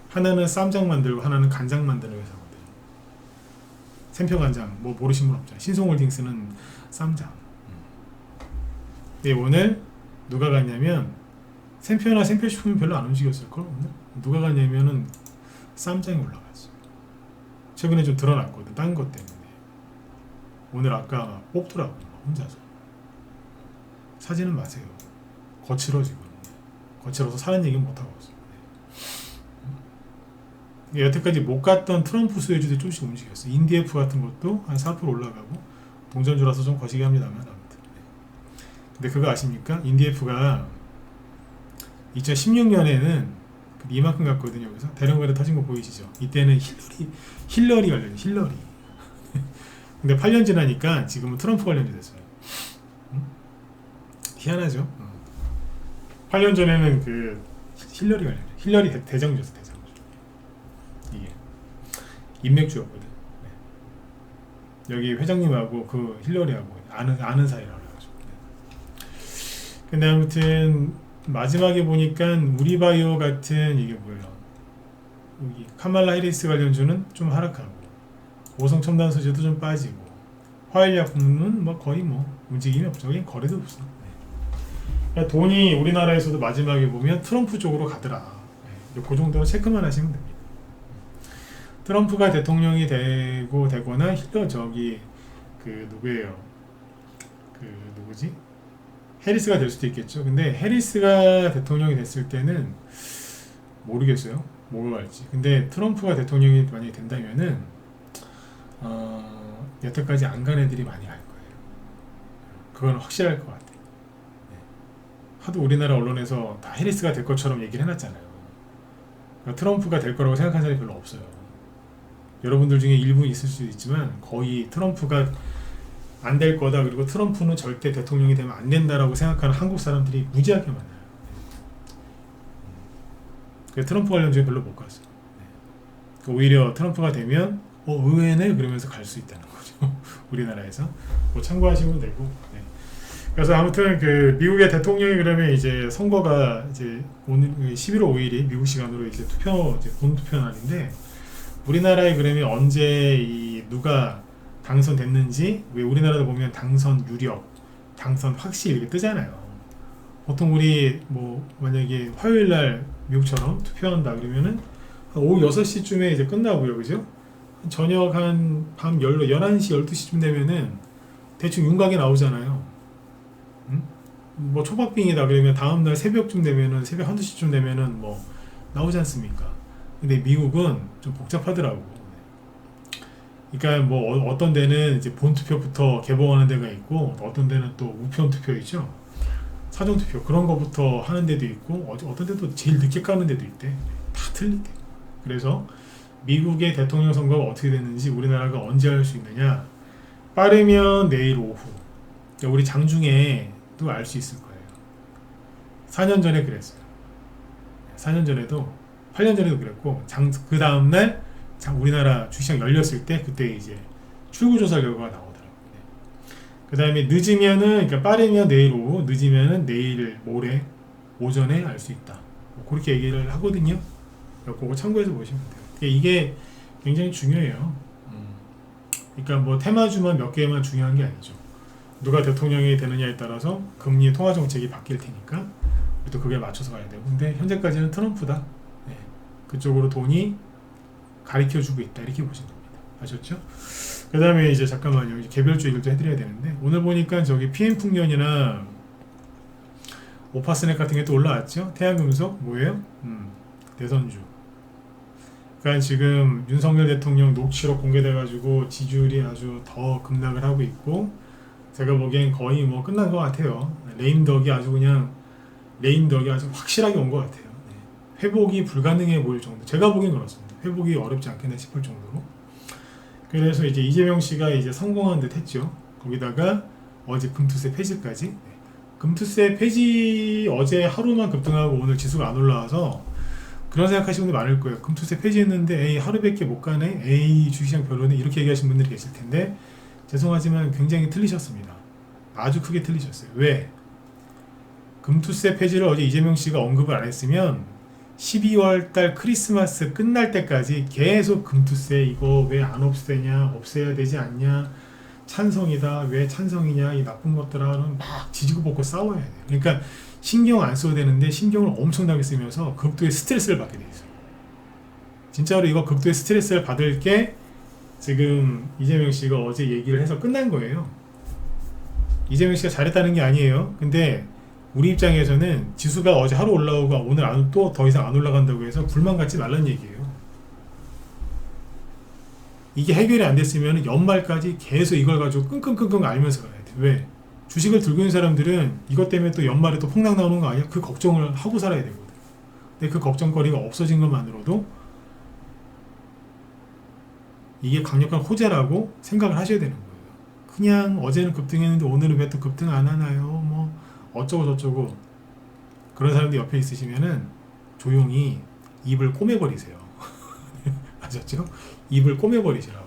하나는 쌈장 만들고 하나는 간장 만드는 회사거든. 샘표 간장 뭐 모르신 분 없잖아요. 신송홀딩스는 쌈장. 근데 오늘 누가 갔냐면 샘표나 샘표 식품이 별로 안 움직였을걸 오늘? 누가 갔냐면은 쌈장이 올라갔어요. 최근에 좀 드러났거든, 딴 것 때문에. 오늘 아까 뽑더라고, 혼자서. 사지는 마세요. 거칠어 지금. 거칠어서 사는 얘기는 못하고 있어요. 여태까지 못 갔던 트럼프 수혜주들이 조금씩 움직였어요. 인디에프 같은 것도 한 4% 올라가고 동전주라서 좀 거시기 합니다만 아무튼. 근데 그거 아십니까? 인디에프가 2016년에는 이만큼 갔거든요. 여기서 대량거래 터진 거 보이시죠? 이때는 힐러리 관련이 힐러리. 근데 8년 지나니까 지금은 트럼프 관련이 됐어요. 희한하죠? 8년 전에는 그 힐러리 관련, 힐러리 대장주였어, 대장주. 이게 인맥주였거든. 네. 여기 회장님하고 그 힐러리하고 아는 사이라고 해가지고. 네. 근데 아무튼 마지막에 보니까 우리바이오 같은 이게 뭐예요? 여기 카말라 해리스 관련주는 좀 하락하고 오성 첨단 소재도 좀 빠지고 화일약품은 뭐 거의 뭐 움직임이 없죠. 그냥 거래도 없어. 그러니까 돈이 우리나라에서도 마지막에 보면 트럼프 쪽으로 가더라. 그 정도로 체크만 하시면 됩니다. 트럼프가 대통령이 되거나 힐러 저기 그 누구예요? 그 누구지? 해리스가 될 수도 있겠죠. 근데 해리스가 대통령이 됐을 때는 모르겠어요. 뭐가 갈지. 근데 트럼프가 대통령이 만약에 된다면은 여태까지 안 간 애들이 많이 갈 거예요. 그건 확실할 것 같아요. 네. 하도 우리나라 언론에서 다 해리스가 될 것처럼 얘기를 해놨잖아요. 그러니까 트럼프가 될 거라고 생각하는 사람이 별로 없어요. 여러분들 중에 일부 있을 수도 있지만 거의 트럼프가 안 될 거다, 그리고 트럼프는 절대 대통령이 되면 안 된다라고 생각하는 한국 사람들이 무지하게 많아요. 그래서 트럼프 관련주에 별로 못 갔어요. 오히려 트럼프가 되면 의외네 그러면서 갈 수 있다는 거죠. 우리나라에서 뭐 참고하시면 되고. 네. 그래서 아무튼 그 미국의 대통령이 그러면 이제 선거가 이제 오늘 11월 5일이 미국 시간으로 이제 본 투표 날인데, 우리나라에 그러면 언제 이 누가 당선됐는지, 왜 우리나라도 보면 당선 유력, 당선 확실 이렇게 뜨잖아요. 보통 우리 뭐 만약에 화요일 날 미국처럼 투표한다 그러면은 오후 6시쯤에 이제 끝나고요. 그죠? 저녁 한 밤 11시, 12시쯤 되면은 대충 윤곽이 나오잖아요. 뭐 초박빙이다 그러면 다음날 새벽쯤 되면은 새벽 1~2시쯤 되면은 뭐 나오지 않습니까? 근데 미국은 좀 복잡하더라고. 그러니까 뭐 어떤 데는 이제 본투표부터 개봉하는 데가 있고, 어떤 데는 또 우편 투표 있죠. 사전 투표 그런 거부터 하는 데도 있고, 어떤 데도 제일 늦게 까는 데도 있대. 다 틀리대. 그래서 미국의 대통령 선거가 어떻게 됐는지 우리나라가 언제 할 수 있느냐? 빠르면 내일 오후. 그러니까 우리 장중에도 알 수 있을 거예요. 4년 전에 그랬어요. 4년 전에도, 8년 전에도 그랬고, 그 다음날 우리나라 주식시장 열렸을 때 그때 이제 출구조사 결과가 나오더라고요. 그 다음에 늦으면은, 그러니까 빠르면 내일 오후, 늦으면은 내일 모레 오전에 알 수 있다. 뭐 그렇게 얘기를 하거든요. 그거 참고해서 보시면 돼요. 이게 굉장히 중요해요. 그러니까 뭐 테마주만 몇 개만 중요한 게 아니죠. 누가 대통령이 되느냐에 따라서 금리 통화 정책이 바뀔 테니까 또 그게 맞춰서 가야 되고. 근데 현재까지는 트럼프다. 네. 그쪽으로 돈이 가리켜주고 있다, 이렇게 보시면 됩니다. 아셨죠? 그 다음에 이제 잠깐만요. 이제 개별주 얘기를 좀 해드려야 되는데, 오늘 보니까 저기 PM풍년이나 오파스넥 같은 게 또 올라왔죠? 태양금속 뭐예요? 대선주. 그러니까 지금 윤석열 대통령 녹취록 공개돼가지고 지지율이 아주 더 급락을 하고 있고, 제가 보기엔 거의 뭐 끝난 것 같아요. 레임덕이 아주 확실하게 온 것 같아요. 네. 회복이 불가능해 보일 정도. 제가 보기엔 그렇습니다. 회복이 어렵지 않겠나 싶을 정도로. 그래서 이제 이재명 씨가 이제 성공한 듯 했죠. 거기다가 어제 금투세 폐지까지. 네. 금투세 폐지 어제 하루만 급등하고 오늘 지수가 안 올라와서 그런 생각하시는 분들 많을 거예요. 금투세 폐지했는데 에이 하루밖에 못 가네, 에이 주식시장 별로네, 이렇게 얘기하시는 분들이 계실 텐데, 죄송하지만 굉장히 틀리셨습니다. 아주 크게 틀리셨어요. 왜? 금투세 폐지를 어제 이재명 씨가 언급을 안 했으면 12월 달 크리스마스 끝날 때까지 계속 금투세 이거 왜 안 없애냐, 없애야 되지 않냐, 찬성이다, 왜 찬성이냐, 이 나쁜 것들하고는 막 지지고 볶고 싸워야 돼요. 그러니까 신경 안 써도 되는데 신경을 엄청나게 쓰면서 극도의 스트레스를 받게 돼 있어요. 진짜로 이거 극도의 스트레스를 받을 게 지금 이재명 씨가 어제 얘기를 해서 끝난 거예요. 이재명 씨가 잘했다는 게 아니에요. 근데 우리 입장에서는 지수가 어제 하루 올라오고 오늘 또 더 이상 안 올라간다고 해서 불만 갖지 말란 얘기예요. 이게 해결이 안 됐으면 연말까지 계속 이걸 가지고 끙끙끙끙 앓면서 가야 돼. 왜? 주식을 들고 있는 사람들은 이것 때문에 또 연말에 또 폭락 나오는 거 아니야? 그 걱정을 하고 살아야 되거든. 근데 그 걱정거리가 없어진 것만으로도 이게 강력한 호재라고 생각을 하셔야 되는 거예요. 그냥 어제는 급등했는데 오늘은 왜 또 급등 안 하나요? 뭐 어쩌고 저쩌고 그런 사람들 옆에 있으시면은 조용히 입을 꼬매버리세요. 아셨죠? 입을 꼬매버리시라고.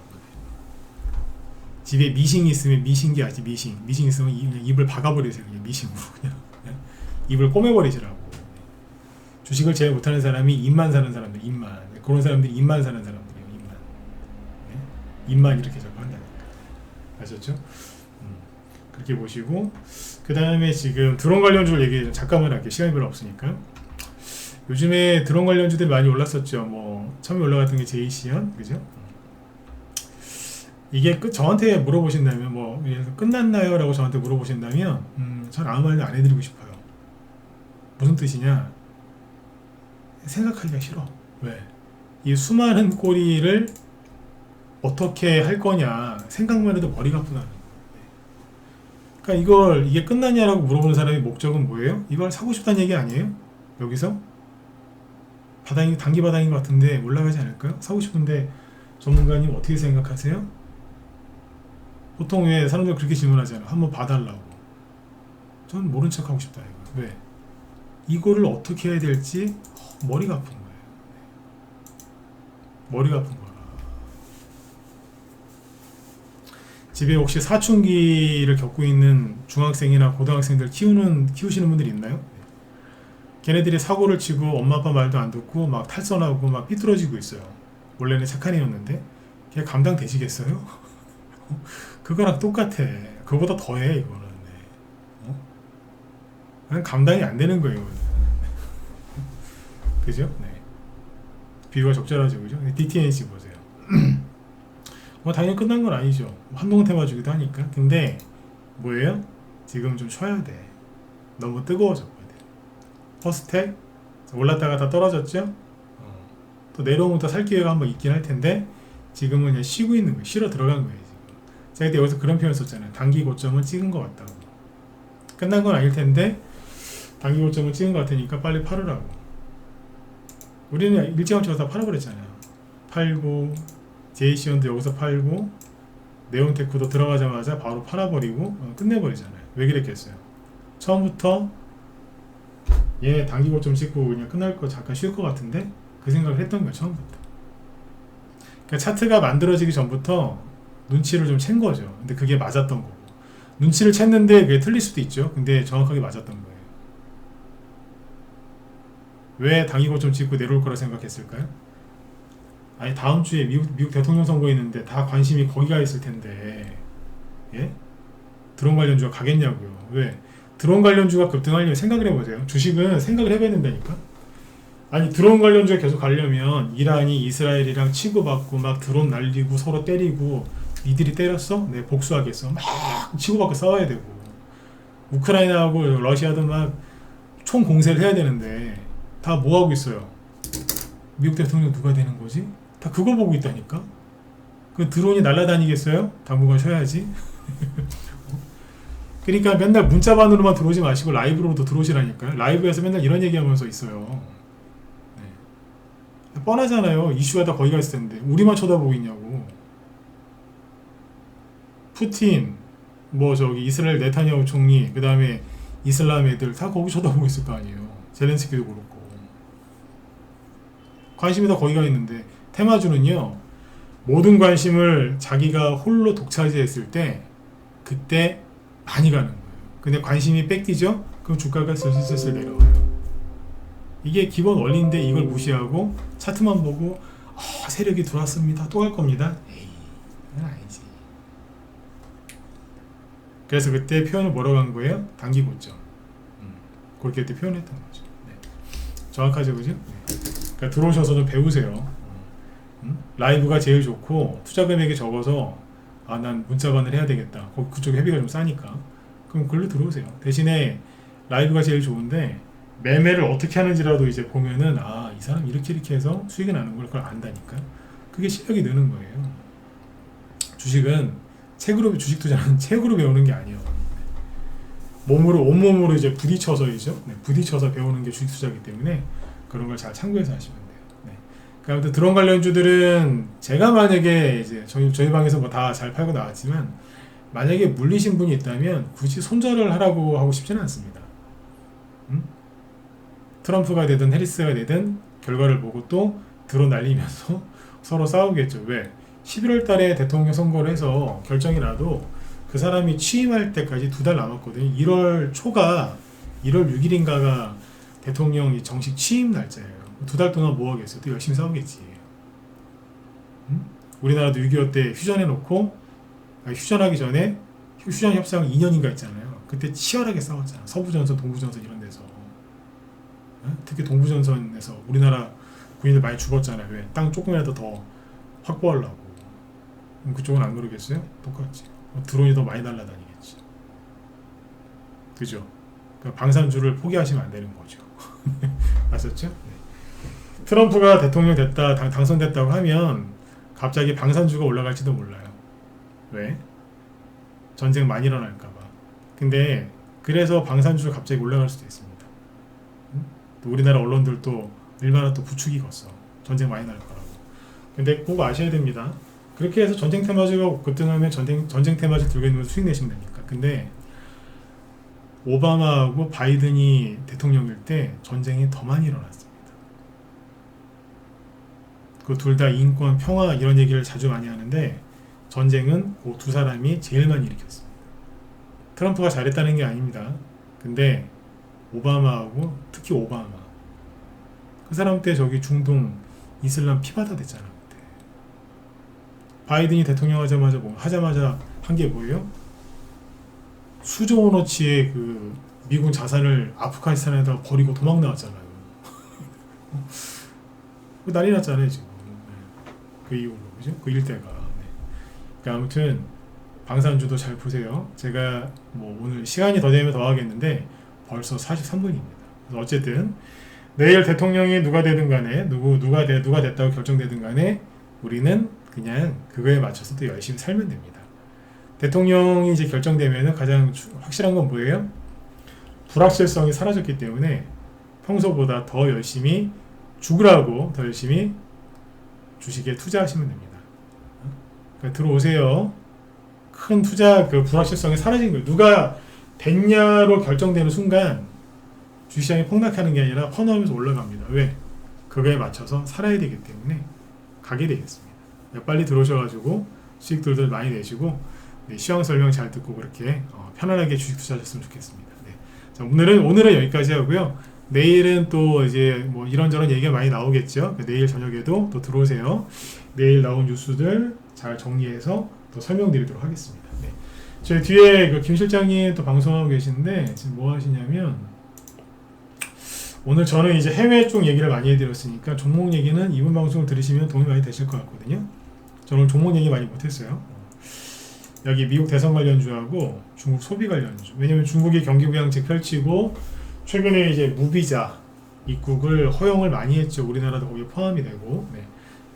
집에 미싱이 있으면 미싱기 아지 미싱 있으면 입을 박아버리세요. 그냥 미싱으로 그냥 입을 꼬매버리시라고. 주식을 제일 못하는 사람이 입만 사는 사람들, 입만. 그런 사람들이 입만 사는 사람들이에요. 입만. 네? 입만 이렇게 자꾸 한다니까. 아셨죠? 그렇게 보시고 그 다음에 지금 드론 관련주를 얘기 잠깐만 할게요. 시간이 별로 없으니까. 요즘에 드론 관련주들이 많이 올랐었죠. 뭐 처음에 올라갔던 게 제이시언, 그죠? 이게 저한테 물어보신다면 뭐 끝났나요? 라고 저한테 물어보신다면 전 아무 말도 안 해드리고 싶어요. 무슨 뜻이냐? 생각하기가 싫어. 왜? 이 수많은 꼬리를 어떻게 할 거냐 생각만 해도 머리가 아프다는 거예요. 그러니까 이게 끝났냐라고 물어보는 사람의 목적은 뭐예요? 이걸 사고 싶다는 얘기 아니에요? 여기서? 단기 바닥인 것 같은데 올라가지 않을까요? 사고 싶은데 전문가님 어떻게 생각하세요? 보통 왜 사람들 그렇게 질문하잖아요. 한번 봐달라고. 전 모른 척 하고 싶다 이거. 왜? 이거를 어떻게 해야 될지 머리가 아픈 거예요. 머리가 아픈 거라. 집에 혹시 사춘기를 겪고 있는 중학생이나 고등학생들 키우시는 분들이 있나요? 걔네들이 사고를 치고 엄마 아빠 말도 안 듣고 막 탈선하고 막 삐뚤어지고 있어요. 원래는 착한 애였는데 걔 감당되시겠어요? 그거랑 똑같아. 그거보다 더해 이거는. 그냥 감당이 안 되는 거예요. 그죠? 네. 비유가 적절하죠, 그죠? DTNC 보세요. 뭐 당연히 끝난 건 아니죠. 한동 테마주기도 하니까. 근데 뭐예요? 지금 좀 쉬어야 돼. 너무 뜨거워졌거든. 퍼스텍 올랐다가 다 떨어졌죠? 또 내려오면 또 살 기회가 한번 있긴 할 텐데 지금은 그냥 쉬고 있는 거예요. 쉬러 들어간 거예요. 지금. 제가 그때 여기서 그런 표현 썼잖아요. 단기 고점은 찍은 것 같다고. 끝난 건 아닐 텐데 단기 고점은 찍은 것 같으니까 빨리 팔으라고. 우리는 일찌감치 다 팔아버렸잖아요. 팔고 제이시언도 여기서 팔고 네온테크도 들어가자마자 바로 팔아버리고 끝내버리잖아요. 왜 그랬겠어요? 처음부터 얘 단기 고점 찍고 그냥 끝날 거 잠깐 쉴 것 같은데 그 생각을 했던 거예요. 처음부터. 그러니까 차트가 만들어지기 전부터 눈치를 좀 챈 거죠. 근데 그게 맞았던 거고 눈치를 챘는데 그게 틀릴 수도 있죠. 근데 정확하게 맞았던 거예요. 왜 단기 고점 찍고 내려올 거라 생각했을까요? 아니 다음 주에 미국 대통령 선거 있는데 다 관심이 거기가 있을 텐데 예? 드론 관련주가 가겠냐고요. 왜? 드론 관련주가 급등하려면 생각을 해보세요. 주식은 생각을 해봐야 된다니까. 아니 드론 관련주가 계속 가려면 이란이 이스라엘이랑 치고받고 막 드론 날리고 서로 때리고 니들이 때렸어? 네 복수하겠어. 막 치고받고 싸워야 되고 우크라이나하고 러시아도 막 총 공세를 해야 되는데 다 뭐하고 있어요? 미국 대통령 누가 되는 거지? 다 그거 보고 있다니까. 그 드론이 날아다니겠어요? 당분간 쉬어야지. 그러니까 맨날 문자반으로만 들어오지 마시고 라이브로도 들어오시라니까요. 라이브에서 맨날 이런 얘기하면서 있어요. 네. 뻔하잖아요. 이슈가 다 거기가 있을 텐데 우리만 쳐다보고 있냐고. 푸틴, 뭐 저기 이스라엘 네타냐후 총리, 그 다음에 이슬람 애들 다 거기 쳐다보고 있을 거 아니에요. 젤렌스키도 그렇고. 관심이 다 거기가 있는데 테마주는요. 모든 관심을 자기가 홀로 독차지했을 때 그때 많이 가는 거예요. 근데 관심이 뺏기죠? 그럼 주가가 슬슬슬 내려와요. 이게 기본 원리인데 이걸 무시하고 차트만 보고 세력이 들어왔습니다. 또 갈 겁니다. 에이, 그건 아니지. 그래서 그때 표현을 뭐라고 한 거예요? 단기 고점. 그렇게 그때 표현했던 거죠. 네. 정확하죠, 그죠? 네. 그러니까 들어오셔서 좀 배우세요. 라이브가 제일 좋고 투자 금액이 적어서 난 문자반을 해야 되겠다. 그쪽 회비가 좀 싸니까. 그럼 글로 들어오세요. 대신에 라이브가 제일 좋은데 매매를 어떻게 하는지라도 이제 보면은 이 사람 이렇게 해서 수익이 나는 걸 그걸 안다니까. 그게 실력이 느는 거예요. 주식은 책으로 주식 투자는 책으로 배우는 게 아니에요. 몸으로 온몸으로 이제 부딪혀서이죠. 네, 부딪혀서 배우는 게 주식 투자이기 때문에 그런 걸 잘 참고해서 하시면 돼요. 네. 그러니까 드론 관련주들은 제가 만약에 이제 저희 방에서 뭐 다 잘 팔고 나왔지만 만약에 물리신 분이 있다면 굳이 손절을 하라고 하고 싶지는 않습니다. 트럼프가 되든 해리스가 되든 결과를 보고 또 드론 날리면서 서로 싸우겠죠. 왜? 11월 달에 대통령 선거를 해서 결정이 나도 그 사람이 취임할 때까지 2달 남았거든요. 1월 초가 1월 6일인가가 대통령이 정식 취임 날짜예요. 2달 동안 뭐 하겠어요? 또 열심히 싸우겠지. 우리나라도 6.25 때 휴전해놓고 휴전하기 전에 휴전 협상 2년인가 있잖아요. 그때 치열하게 싸웠잖아. 서부전선, 동부전선 이런 데서. 특히 동부전선에서 우리나라 군인들 많이 죽었잖아요. 왜? 땅 조금이라도 더 확보하려고. 그쪽은 안 그러겠어요? 똑같지. 드론이 더 많이 날아다니겠지. 그죠? 그러니까 방산주를 포기하시면 안 되는 거죠. 아셨죠? 네. 트럼프가 대통령 됐다, 당선됐다고 하면 갑자기 방산주가 올라갈지도 몰라요. 왜? 전쟁 많이 일어날까봐. 근데 그래서 방산주가 갑자기 올라갈 수도 있습니다. 또 우리나라 언론들도 얼마나 또 부추기 걷어. 전쟁 많이 날 거라고. 근데 꼭 아셔야 됩니다. 그렇게 해서 전쟁 테마주가 급등하면 전쟁 테마주 들고 있는 거 수익 내시면 됩니까? 근데 오바마하고 바이든이 대통령일 때 전쟁이 더 많이 일어났습니다. 그 둘 다 인권, 평화 이런 얘기를 자주 많이 하는데 전쟁은 그 두 사람이 제일 많이 일으켰습니다. 트럼프가 잘했다는 게 아닙니다. 근데 오바마하고 특히 오바마 그 사람 때 저기 중동 이슬람 피바다 됐잖아. 그때. 바이든이 대통령 하자마자 한 게 뭐예요? 수조 원어치의 그 미군 자산을 아프가니스탄에다 버리고 도망 나왔잖아요. 난리 났잖아요 지금. 그 이후로 그죠? 그 일대가. 네. 그러니까 아무튼 방산주도 잘 보세요. 제가 뭐 오늘 시간이 더 되면 더 하겠는데 벌써 43분입니다. 그래서 어쨌든 내일 대통령이 누가 되든 간에 누가 됐다고 결정되든 간에 우리는 그냥 그거에 맞춰서 또 열심히 살면 됩니다. 대통령이 이제 결정되면 가장 확실한 건 뭐예요? 불확실성이 사라졌기 때문에 평소보다 더 열심히 죽으라고 더 열심히 주식에 투자하시면 됩니다. 그러니까 들어오세요. 큰 투자 그 불확실성이 사라진 거예요. 누가 됐냐로 결정되는 순간 주시장이 폭락하는 게 아니라 퍼나오면서 올라갑니다. 왜? 그거에 맞춰서 살아야 되기 때문에 가게 되겠습니다. 빨리 들어오셔가지고 수익들도 많이 내시고 네, 시황 설명 잘 듣고 그렇게 편안하게 주식 투자하셨으면 좋겠습니다. 네. 자, 오늘은 여기까지 하고요. 내일은 또 이제 뭐 이런저런 얘기가 많이 나오겠죠. 내일 저녁에도 또 들어오세요. 내일 나온 뉴스들 잘 정리해서 또 설명드리도록 하겠습니다. 네. 저희 뒤에 그 김 실장님 또 방송하고 계시는데 지금 뭐 하시냐면 오늘 저는 이제 해외 쪽 얘기를 많이 해드렸으니까 종목 얘기는 이번 방송을 들으시면 도움이 많이 되실 것 같거든요. 저는 종목 얘기 많이 못했어요. 여기 미국 대선 관련주하고 중국 소비 관련주. 왜냐면 중국이 경기 부양책 펼치고 최근에 이제 무비자 입국을 허용을 많이 했죠. 우리나라도 거기에 포함이 되고. 네.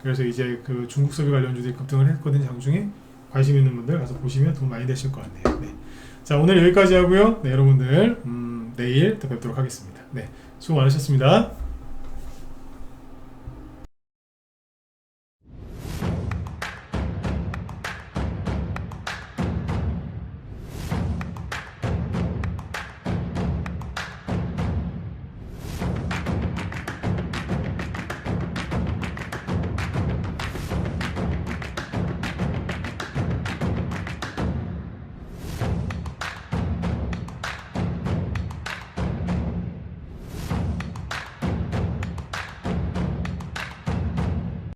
그래서 이제 그 중국 소비 관련주들이 급등을 했거든요. 장중에 관심 있는 분들 가서 보시면 도움 많이 되실 것 같네요. 네. 자, 오늘 여기까지 하고요. 네, 여러분들 내일 또 뵙도록 하겠습니다. 네, 수고 많으셨습니다.